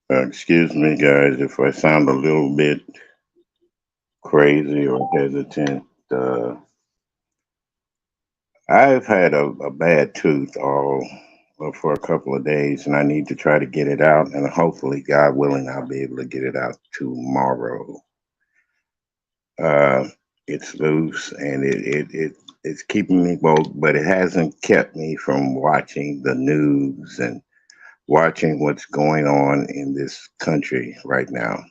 Excuse me, guys, if I sound a little bit crazy or hesitant. I've had a bad tooth all for a couple of days, and I need to try to get it out. And hopefully, God willing, I'll be able to get it out tomorrow. Uh, it's loose, and it's keeping me woke, but it hasn't kept me from watching the news and watching what's going on in this country right now.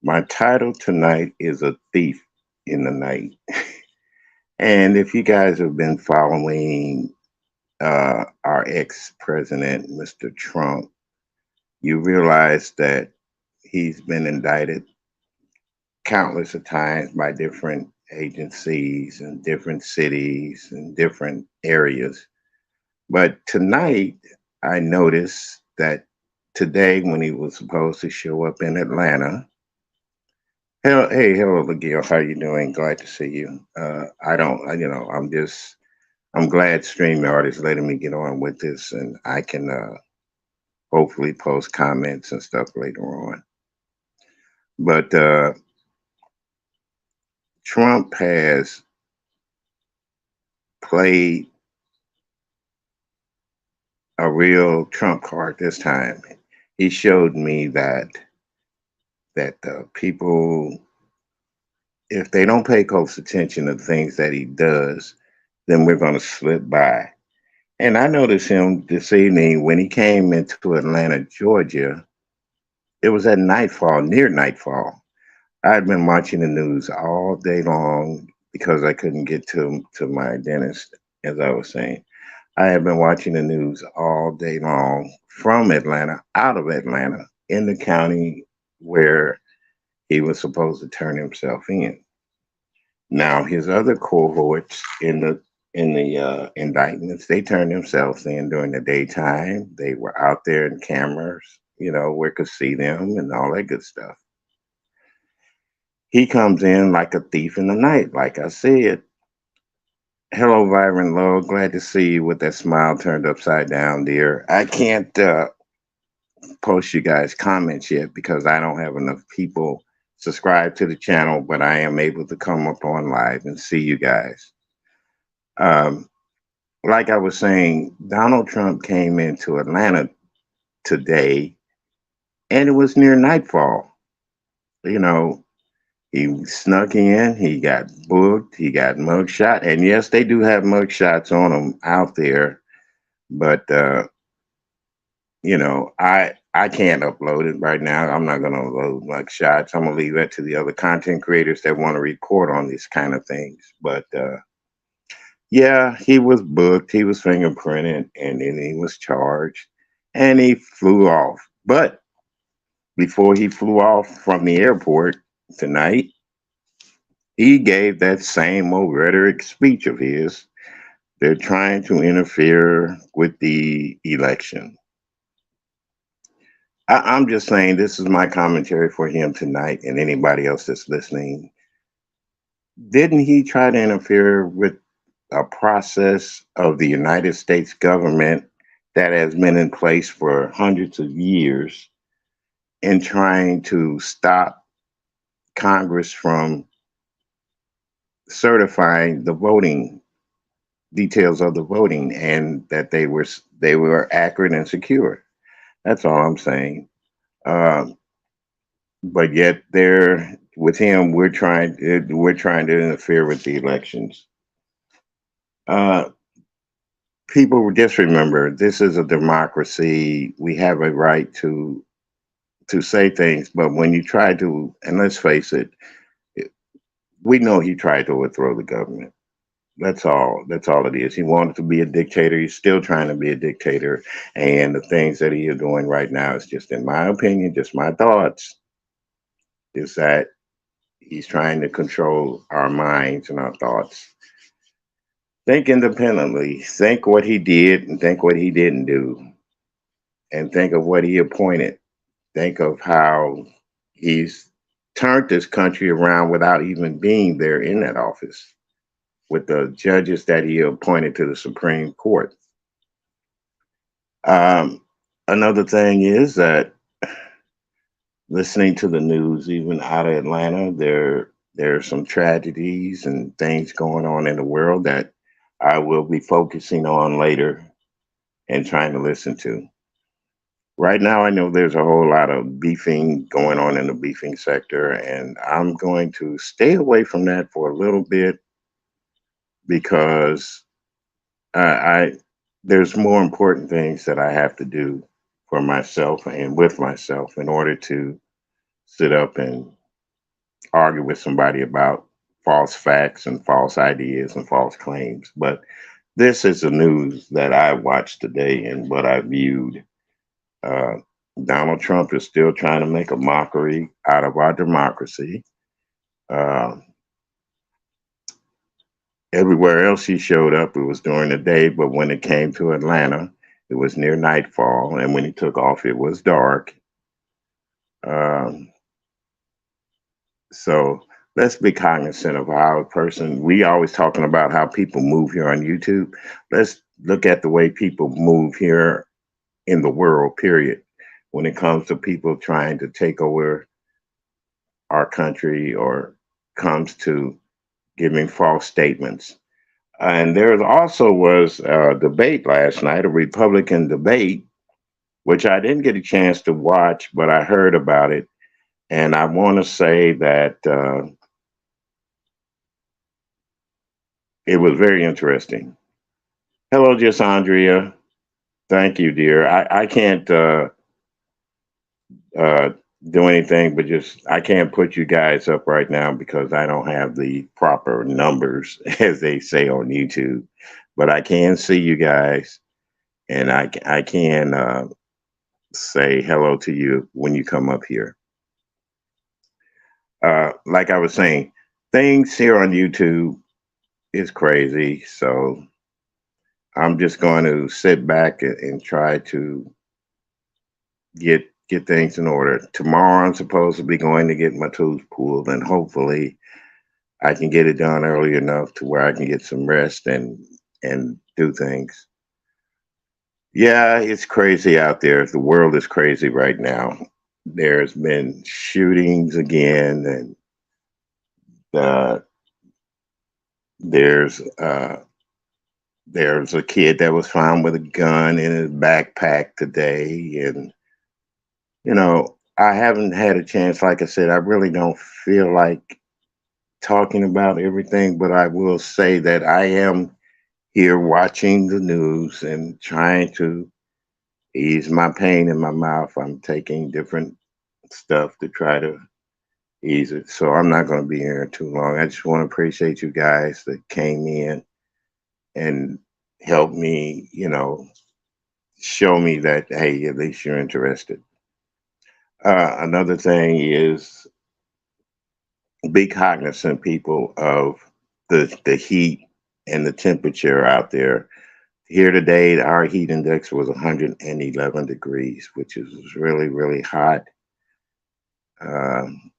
My title tonight is A Thief in the Night. And if you guys have been following our ex president, Mr. Trump, you realize that he's been indicted countless of times by different agencies and different cities and different areas. But tonight, I noticed that today, when he was supposed to show up in Atlanta, hey, hello, Miguel. How you doing? Glad to see you. I don't, I'm glad StreamYard is letting me get on with this, and I can hopefully post comments and stuff later on. But Trump has played a real Trump card this time. He showed me that people, if they don't pay close attention to things that he does, then we're going to slip by. And I noticed him this evening when he came into Atlanta, Georgia. It was at nightfall, near nightfall. I'd been watching the news all day long because I couldn't get to my dentist, as I was saying. I had been watching the news all day long from Atlanta, out of Atlanta, in the county where he was supposed to turn himself in. Now, his other cohorts in the indictments, they turned themselves in during the daytime. They were out there in cameras, where could see them and all that good stuff. He comes in like a thief in the night, like I said. Hello, Vibrant Low. Glad to see you with that smile turned upside down, dear. I can't post you guys comments yet because I don't have enough people subscribed to the channel, but I am able to come up on live and see you guys. Um, like I was saying, Donald Trump came into Atlanta today, and it was near nightfall. You know, he snuck in, he got booked, he got mugshot, and yes, they do have mugshots on them out there, but I can't upload it right now. I'm not gonna upload mugshots. I'm gonna leave that to the other content creators that want to report on these kind of things. But yeah, he was booked, he was fingerprinted, and then he was charged, and he flew off. But before he flew off from the airport tonight, he gave that same old rhetoric speech of his. They're trying to interfere with the election. I'm just saying this is my commentary for him tonight and anybody else that's listening. Didn't he try to interfere with a process of the United States government that has been in place for hundreds of years in trying to stop Congress from certifying the voting details of the voting and that they were accurate and secure? That's all I'm saying. Um, but yet there with him we're trying to interfere with the elections. uh People just remember this is a democracy. We have a right to say things, but when you try to, and let's face it, we know he tried to overthrow the government. That's all it is. He wanted to be a dictator. He's still trying to be a dictator, and the things that he is doing right now is just, in my opinion, just my thoughts, is that he's trying to control our minds and our thoughts. Think independently. Think what he did and think what he didn't do. And think of what he appointed. Think of how he's turned this country around without even being there in that office with the judges that he appointed to the Supreme Court. Um, Another thing is that listening to the news, even out of Atlanta, there are some tragedies and things going on in the world that I will be focusing on later and trying to listen to. Right now, I know there's a whole lot of beefing going on in the beefing sector, and I'm going to stay away from that for a little bit because I there's more important things that I have to do for myself and with myself in order to sit up and argue with somebody about false facts and false ideas and false claims. But this is the news that I watched today and what I viewed. Uh, Donald Trump is still trying to make a mockery out of our democracy. Uh, Everywhere else he showed up, it was during the day, but when it came to Atlanta, it was near nightfall, and when he took off, it was dark. Um, so let's be cognizant of how a person. We always talking about how people move here on YouTube. Let's look at the way people move here in the world. Period. When it comes to people trying to take over our country or comes to giving false statements. And there also was a debate last night, a Republican debate, which I didn't get a chance to watch, but I heard about it. And I want to say that it was very interesting. Hello, Just Andrea. Thank you, dear. I can't uh, do anything but just, I can't put you guys up right now because I don't have the proper numbers, as they say on YouTube. But I can see you guys, and I can say hello to you when you come up here. Like I was saying, things here on YouTube is crazy. So I'm just going to sit back and try to get things in order. Tomorrow I'm supposed to be going to get my tooth pulled, and hopefully I can get it done early enough to where I can get some rest and do things. Yeah, it's crazy out there. The world is crazy right now. There's been shootings again, and uh, there's there's a kid that was found with a gun in his backpack today, and I haven't had a chance. Like I said, I really don't feel like talking about everything, but I will say that I am here watching the news and trying to ease my pain in my mouth. I'm taking different stuff to try to ease it. So I'm not going to be here too long. I just want to appreciate you guys that came in and helped me, show me that, hey, at least you're interested. Another thing is be cognizant, people, of the heat and the temperature out there. Here today, our heat index was 111 degrees, which is really, really hot. Um,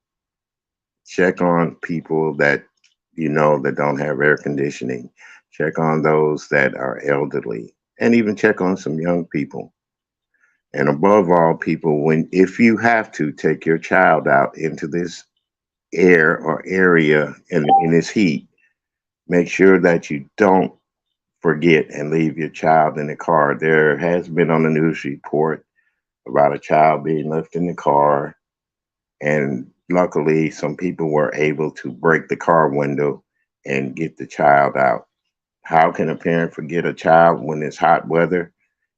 Check on people that that don't have air conditioning. Check on those that are elderly, and even check on some young people. And above all, people, when if you have to take your child out into this air or area in this heat, make sure that you don't forget and leave your child in the car. There has been on the news report about a child being left in the car, and luckily, some people were able to break the car window and get the child out. How can a parent forget a child when it's hot weather?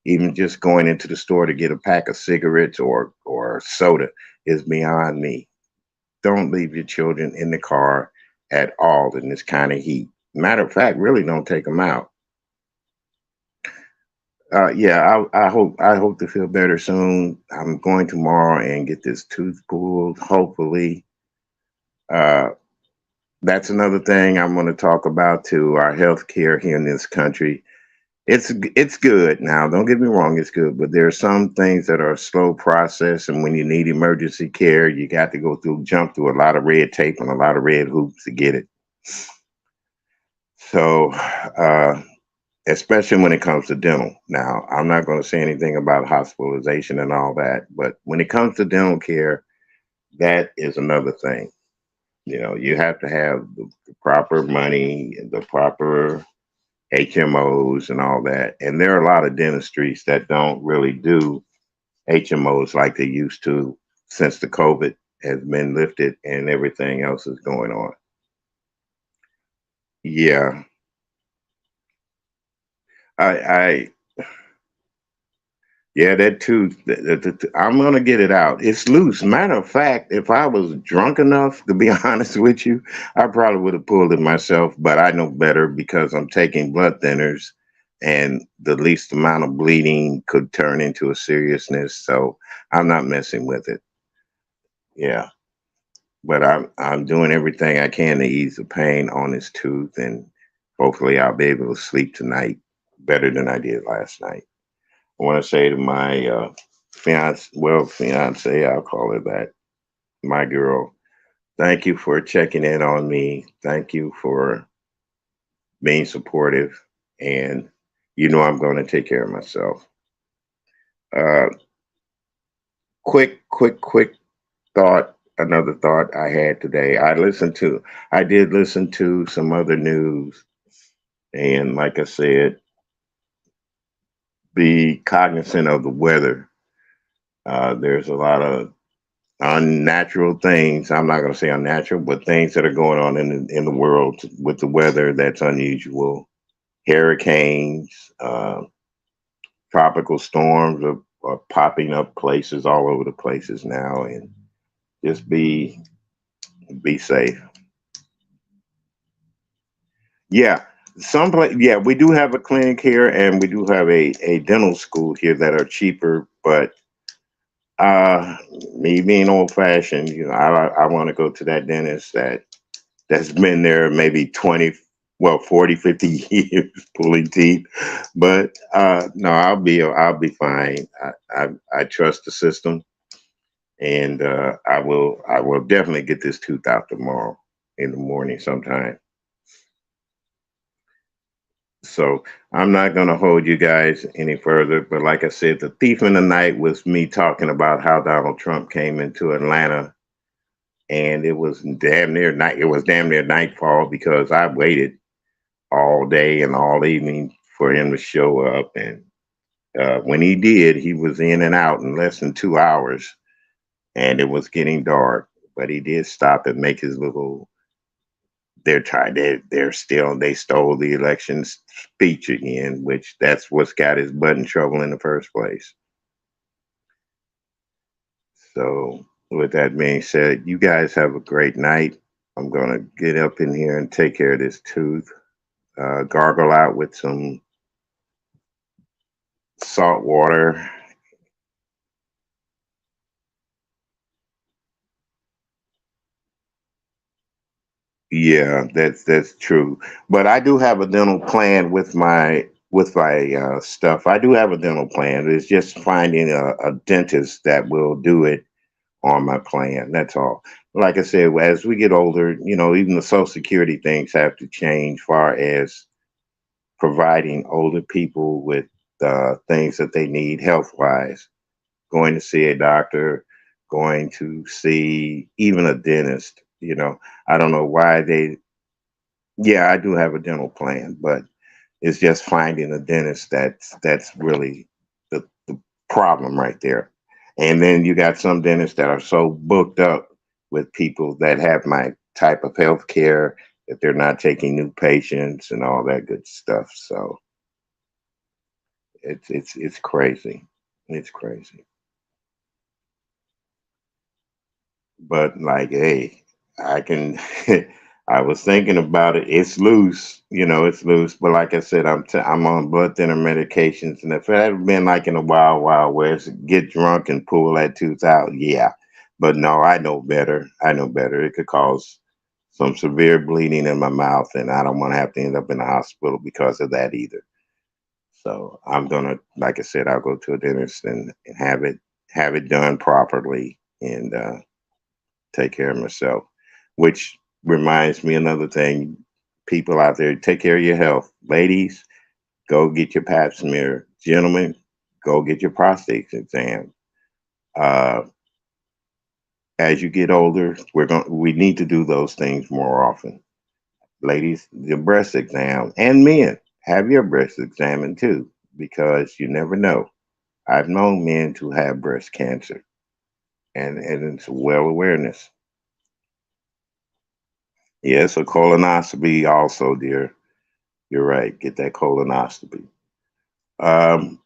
Even just going into the store to get a pack of cigarettes or soda is beyond me. Don't leave your children in the car at all in this kind of heat. Matter of fact, really don't take them out. Yeah, I hope to feel better soon. I'm going tomorrow and get this tooth pulled. Hopefully, uh, that's another thing I'm going to talk about too. Our health care here in this country. It's good now. Don't get me wrong, it's good, but there are some things that are a slow process, and when you need emergency care, you got to jump through a lot of red tape and a lot of red hoops to get it. So, especially when it comes to dental. Now, I'm not going to say anything about hospitalization and all that, but when it comes to dental care, that is another thing. You know, you have to have the proper money, the proper HMOs and all that. And there are a lot of dentistries that don't really do HMOs like they used to since the COVID has been lifted and everything else is going on. Yeah, I yeah, that too. I'm gonna get it out. It's loose. Matter of fact, if I was drunk enough to be honest with you, I probably would have pulled it myself. But I know better because I'm taking blood thinners, and the least amount of bleeding could turn into a seriousness. So I'm not messing with it. Yeah, but I'm doing everything I can to ease the pain on his tooth, and hopefully I'll be able to sleep tonight better than I did last night. I want to say to my fiance, I'll call her that, my girl, thank you for checking in on me. Thank you for being supportive. And you know, I'm going to take care of myself. Uh, quick thought. Another thought I had today. I did listen to some other news. And like I said, be cognizant of the weather. There's a lot of unnatural things. I'm not going to say unnatural, but things that are going on in the world with the weather that's unusual. Hurricanes, tropical storms are popping up places all over the places now, and just be safe. Yeah, some place. Yeah, we do have a clinic here, and we do have a dental school here that are cheaper, but uh me being old fashioned, you know, I want to go to that dentist that's been there maybe 20, well, 40, 50 years pulling teeth. But no, I'll be fine. I trust the system, and I will definitely get this tooth out tomorrow in the morning sometime. So I'm not going to hold you guys any further. But like I said, the thief in the night was me talking about how Donald Trump came into Atlanta, and it was damn near night. It was damn near nightfall because I waited all day and all evening for him to show up. And when he did, he was in and out in less than 2 hours, and it was getting dark. But he did stop and make his little. They're trying. They stole the election speech again, which that's what's got his butt in trouble in the first place. So with that being said, you guys have a great night. I'm gonna get up in here and take care of this tooth. Gargle out with some salt water. Yeah, that's true. But I do have a dental plan with my stuff. I do have a dental plan. It's just finding a dentist that will do it on my plan. That's all. Like I said, as we get older, you know, even the Social Security things have to change, far as providing older people with things that they need health wise. Going to see a doctor, going to see even a dentist. You know, I don't know why they. Yeah, I do have a dental plan, but it's just finding a dentist that's really the problem right there. And then you got some dentists that are so booked up with people that have my type of health care that they're not taking new patients and all that good stuff. So it's crazy. It's crazy. But like, hey, I can. I was thinking about it. It's loose, you know, it's loose. But like I said, I'm on blood thinner medications, and if it had been like in the wild wild west, get drunk and pull that tooth out, yeah. But no, I know better. I know better. It could cause some severe bleeding in my mouth, and I don't want to have to end up in the hospital because of that either. So I'm gonna, like I said, I'll go to a dentist and have it done properly, and take care of myself. Which reminds me another thing, people out there, take care of your health. Ladies, Go get your pap smear. Gentlemen, go get your prostate exam. Uh, as you get older, we need to do those things more often. Ladies, the breast exam, and men, have your breast examined too, because you never know. I've known men to have breast cancer, and it's well awareness. Yes, a colonoscopy also, dear. You're right. Get that colonoscopy. Um,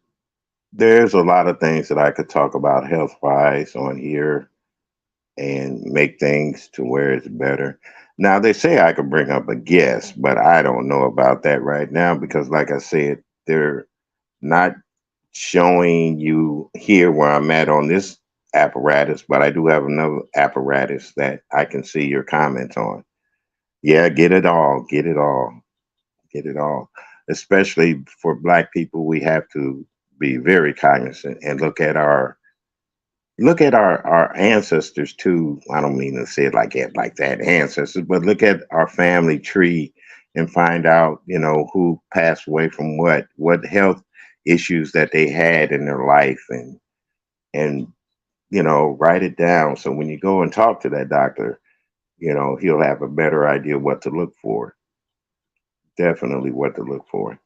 there's a lot of things that I could talk about health wise on here and make things to where it's better. Now, they say I could bring up a guest, but I don't know about that right now because, like I said, they're not showing you here where I'm at on this apparatus, but I do have another apparatus that I can see your comments on. Yeah, get it all, get it all, get it all. Especially for Black people, we have to be very cognizant and look at our ancestors too. I don't mean to say it like that, ancestors, but look at our family tree and find out, who passed away from what health issues that they had in their life, and write it down. So when you go and talk to that doctor, he'll have a better idea what to look for. Definitely what to look for.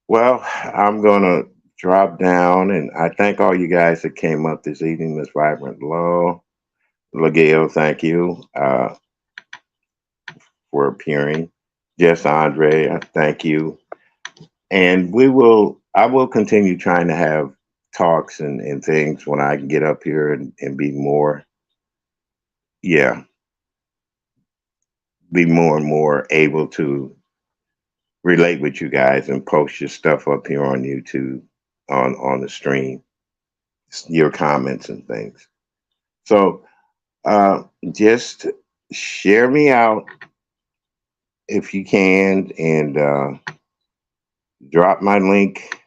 Well, I'm gonna drop down, and I thank all you guys that came up this evening. Miss Vibrant Law, Lagale, thank you for appearing. Yes, Andre, thank you. And I will continue trying to have talks and things when I can get up here and yeah, be more and more able to relate with you guys and post your stuff up here on YouTube, on the stream, your comments and things. So just share me out if you can, and drop my link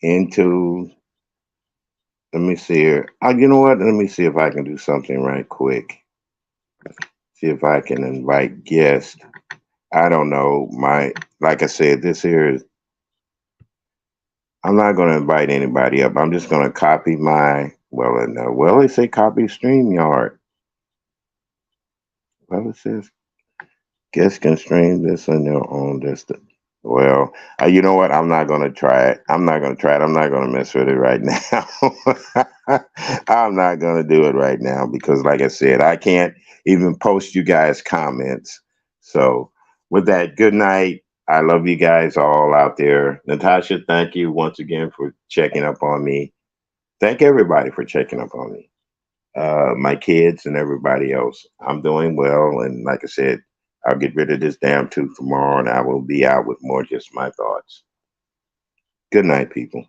into. Let me see here. You know what? Let me see if I can do something right quick. See if I can invite guests. I don't know. Like I said, this here is. I'm not going to invite anybody up. I'm just going to copy my. Well, they say copy StreamYard. Well, it says guests can stream this on their own distance. Well, you know what? I'm not going to try it. I'm not going to try it. I'm not going to mess with it right now. I'm not going to do it right now because, like I said, I can't even post you guys' comments. So, with that, good night. I love you guys all out there. Natasha, thank you once again for checking up on me. Thank everybody for checking up on me. My kids and everybody else. I'm doing well. And like I said, I'll get rid of this damn tooth tomorrow and I will be out with more Just My Thoughts. Good night, people.